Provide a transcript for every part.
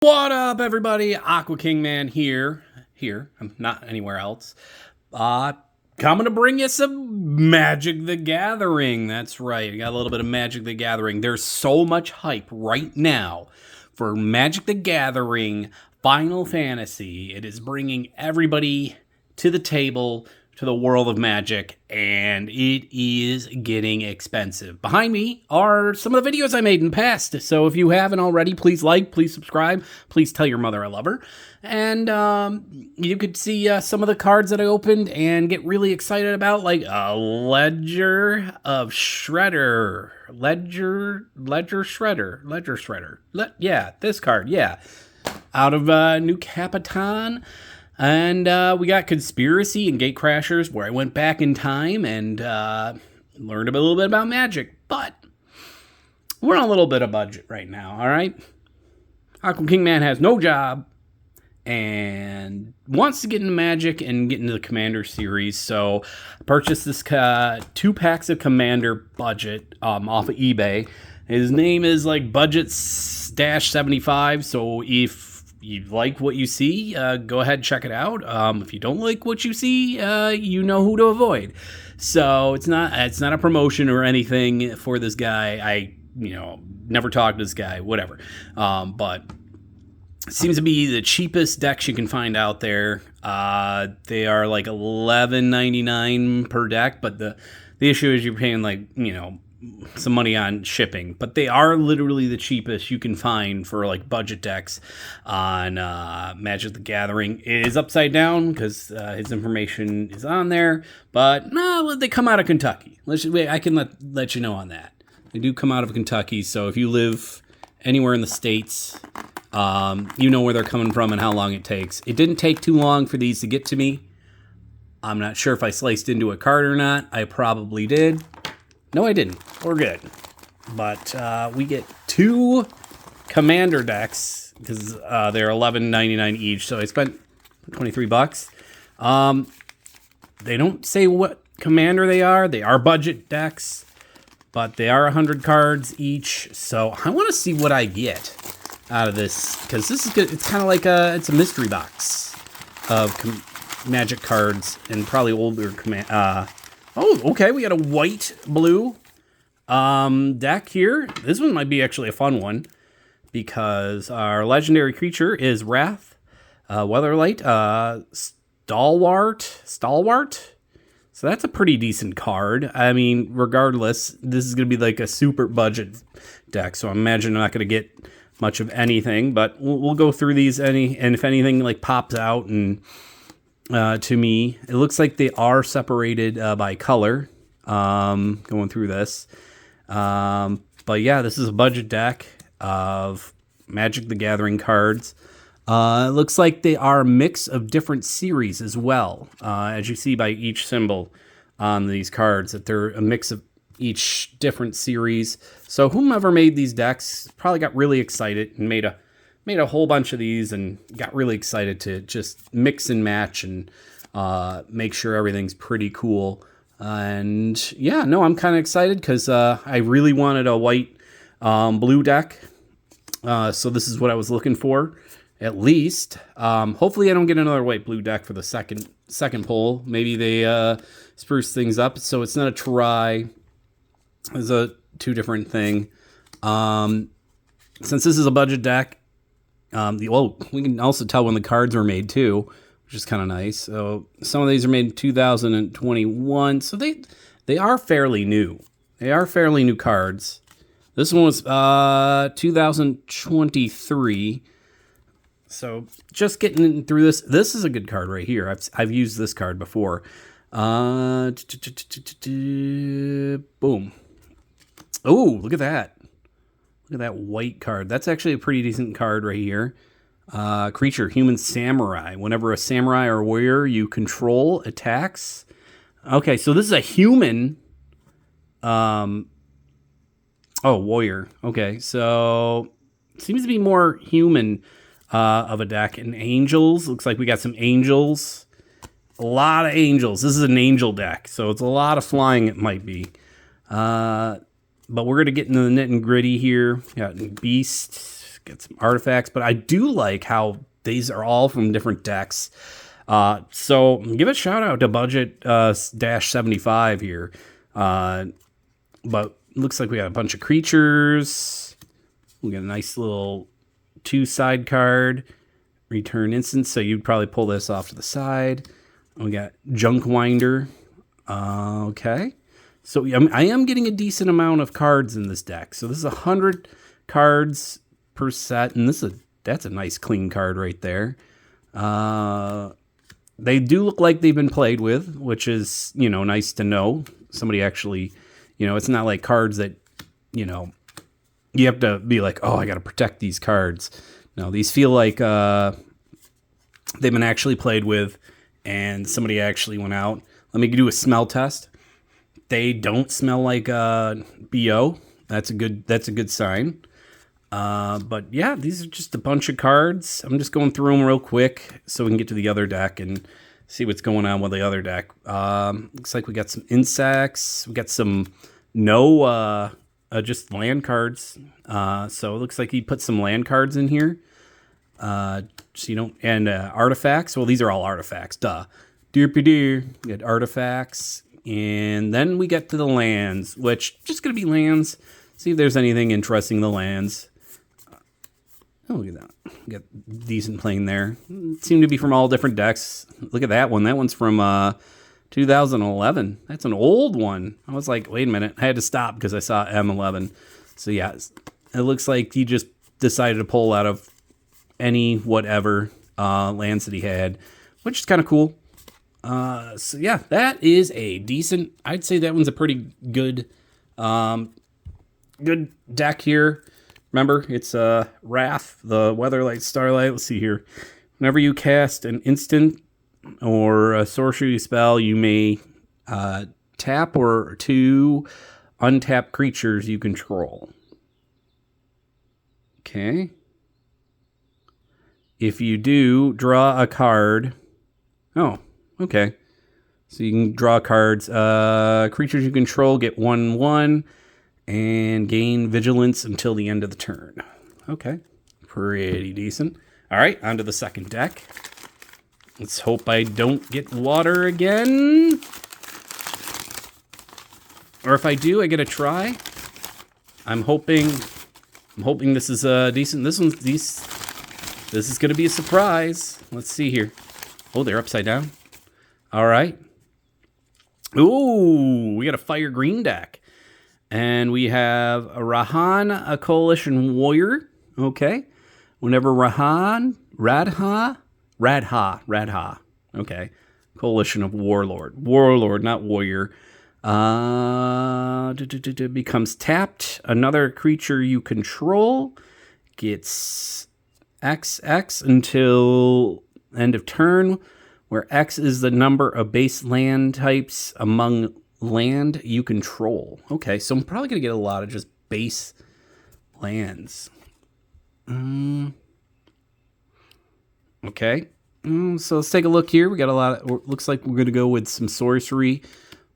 What up, everybody? Aqua King Man here. I'm not anywhere else. Coming to bring you some Magic the Gathering. That's right. I got a little bit of Magic the Gathering. There's so much hype right now for Magic the Gathering Final Fantasy. It is bringing everybody to the table, to the world of Magic, and it is getting expensive. Behind me are some of the videos I made in the past, so if you haven't already, please like, please subscribe, please tell your mother I love her, and you could see some of the cards that I opened and get really excited about, like a Ledger of Shredder, Ledger Shredder, yeah, this card, yeah, out of New Capitan. And we got Conspiracy and Gatecrashers, where I went back in time and learned a little bit about Magic. But we're on a little bit of budget right now, all right? Aqua King Man has no job and wants to get into Magic and get into the Commander series. So I purchased this 2 packs of Commander budget off of eBay. His name is like Budget-75, so if you like what you see, go ahead and check it out. If you don't like what you see, you know who to avoid. So it's not a promotion or anything for this guy. I never talked to this guy, whatever. But it seems to be the cheapest decks you can find out there. They are like $11.99 per deck, but the issue is you're paying like some money on shipping, but they are literally the cheapest you can find for like budget decks on Magic the Gathering. It is upside down because his information is on there, but no, they come out of Kentucky. I can let you know on that. They do come out of Kentucky, so if you live anywhere in the States, you know where they're coming from and how long it takes. It didn't take too long for these to get to me. I'm not sure if I sliced into a card or not. I probably did. No, I didn't. We're good. But we get 2 Commander decks because they're $11.99 each. So I spent $23. They don't say what Commander they are. They are budget decks, but they are 100 cards each. So I want to see what I get out of this because this is good. It's kind of like it's a mystery box of Magic cards and probably older Oh, okay, we got a white-blue deck here. This one might be actually a fun one because our legendary creature is Wrath, Weatherlight, Stalwart. So that's a pretty decent card. I mean, regardless, this is going to be like a super budget deck, so I imagine I'm not going to get much of anything, but we'll go through these, and if anything like pops out and... to me, it looks like they are separated by color, going through this. But yeah, this is a budget deck of Magic the Gathering cards. It looks like they are a mix of different series as well, as you see by each symbol on these cards, that they're a mix of each different series. So whomever made these decks probably got really excited and made a whole bunch of these and got really excited to just mix and match and make sure everything's pretty cool. And yeah, no, I'm kind of excited because I really wanted a white blue deck. So this is what I was looking for, at least. Hopefully I don't get another white blue deck for the second pull. Maybe they spruce things up so it's not a try. It's a 2 different thing. Since this is a budget deck, we can also tell when the cards were made too, which is kind of nice. So some of these are made in 2021, so they are fairly new. They are fairly new cards. This one was 2023. So just getting through this. This is a good card right here. I've used this card before. Boom. Oh, look at that. Look at that white card. That's actually a pretty decent card right here. Creature, Human Samurai. Whenever a samurai or warrior you control attacks. Okay, so this is a human. Warrior. Okay, so seems to be more human of a deck. And angels. Looks like we got some angels. A lot of angels. This is an angel deck, so it's a lot of flying it might be. But we're going to get into the nit and gritty here. Got Beast, get some artifacts, but I do like how these are all from different decks. So give a shout out to Budget Dash 75 here. But looks like we got a bunch of creatures. We got a nice little 2 side card. Return instance, so you'd probably pull this off to the side. We got Junk Winder. Okay. So I am getting a decent amount of cards in this deck. So this is 100 cards per set, and that's a nice clean card right there. They do look like they've been played with, which is, nice to know. Somebody actually, it's not like cards that, you have to be like, oh, I got to protect these cards. No, these feel like they've been actually played with, and somebody actually went out. Let me do a smell test. They don't smell like BO. That's a good sign. But yeah, these are just a bunch of cards. I'm just going through them real quick so we can get to the other deck and see what's going on with the other deck. Looks like we got some insects. We got some just land cards. So it looks like he put some land cards in here. And artifacts. Well, these are all artifacts. Duh. We got artifacts. And then we get to the lands, which just going to be lands. See if there's anything interesting in the lands. Oh, look at that. We got decent playing there. Seem to be from all different decks. Look at that one. That one's from 2011. That's an old one. I was like, wait a minute. I had to stop because I saw M11. So yeah, it looks like he just decided to pull out of any whatever lands that he had, which is kind of cool. So yeah, that is a decent, I'd say that one's a pretty good deck here. Remember, it's Wrath, the Weatherlight Starlight. Let's see here. Whenever you cast an instant or a sorcery spell, you may tap or 2 untap creatures you control. Okay. If you do, draw a card. Oh, okay. So you can draw cards. Creatures you control get 1/1 and gain vigilance until the end of the turn. Okay. Pretty decent. All right, on to the second deck. Let's hope I don't get water again. Or if I do, I get a try. I'm hoping this is decent. This is going to be a surprise. Let's see here. Oh, they're upside down. All right. Ooh, we got a fire green deck. And we have a Rahan, a Coalition Warrior. Okay. Whenever Radha. Okay. Coalition of Warlord. Warlord, not Warrior. Becomes tapped. Another creature you control gets XX until end of turn, where X is the number of base land types among land you control. Okay, so I'm probably going to get a lot of just base lands. Okay, so let's take a look here. We got a lot of, looks like we're going to go with some sorcery.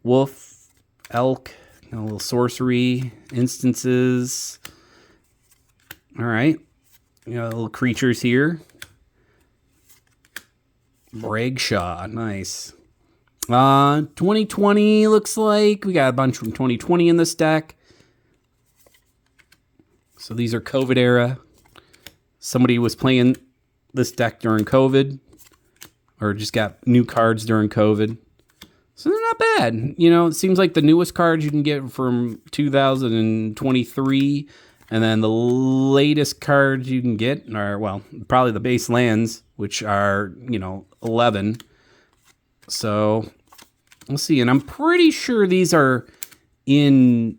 Wolf, elk, a little sorcery, instances. All right, we got little creatures here. Bragshaw, nice. 2020 looks like we got a bunch from 2020 in this deck. So these are COVID era. Somebody was playing this deck during COVID, or just got new cards during COVID. So they're not bad. It seems like the newest cards you can get from 2023, and then the latest cards you can get are, well, probably the base lands, which are, 11. So we'll see. And I'm pretty sure these are in,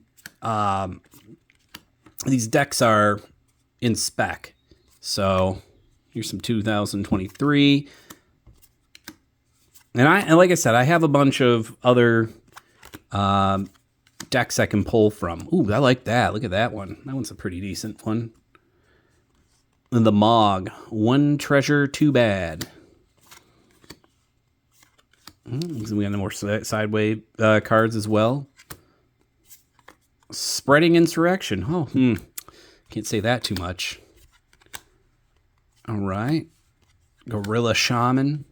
these decks are in spec. So here's some 2023. And like I said, I have a bunch of other decks I can pull from. Ooh, I like that. Look at that one. That one's a pretty decent one. And the Mog. 1 treasure, 2 bad. We got more sideway cards as well. Spreading Insurrection. Oh, can't say that too much. All right. Gorilla Shaman.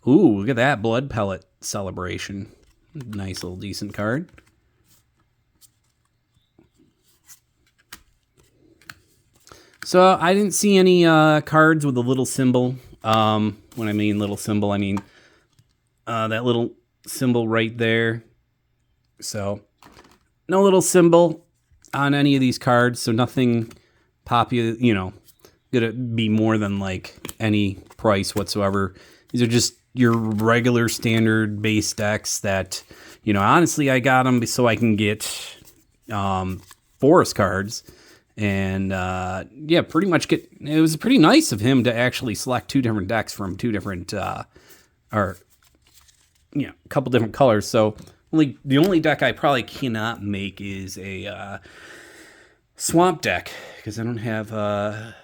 Ooh, look at that Blood Pellet Celebration. Nice little decent card. So I didn't see any cards with a little symbol. When I mean little symbol, I mean that little symbol right there. So no little symbol on any of these cards. So nothing popular, gonna be more than like any price whatsoever. These are just your regular standard base decks that, honestly, I got them so I can get forest cards. And yeah, pretty much it was pretty nice of him to actually select two different decks from two different a couple different colors. So the only deck I probably cannot make is a swamp deck because I don't have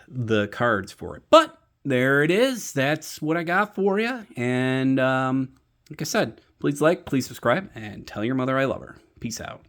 the cards for it. But there it is. That's what I got for you. And like I said, please like, please subscribe, and tell your mother I love her. Peace out.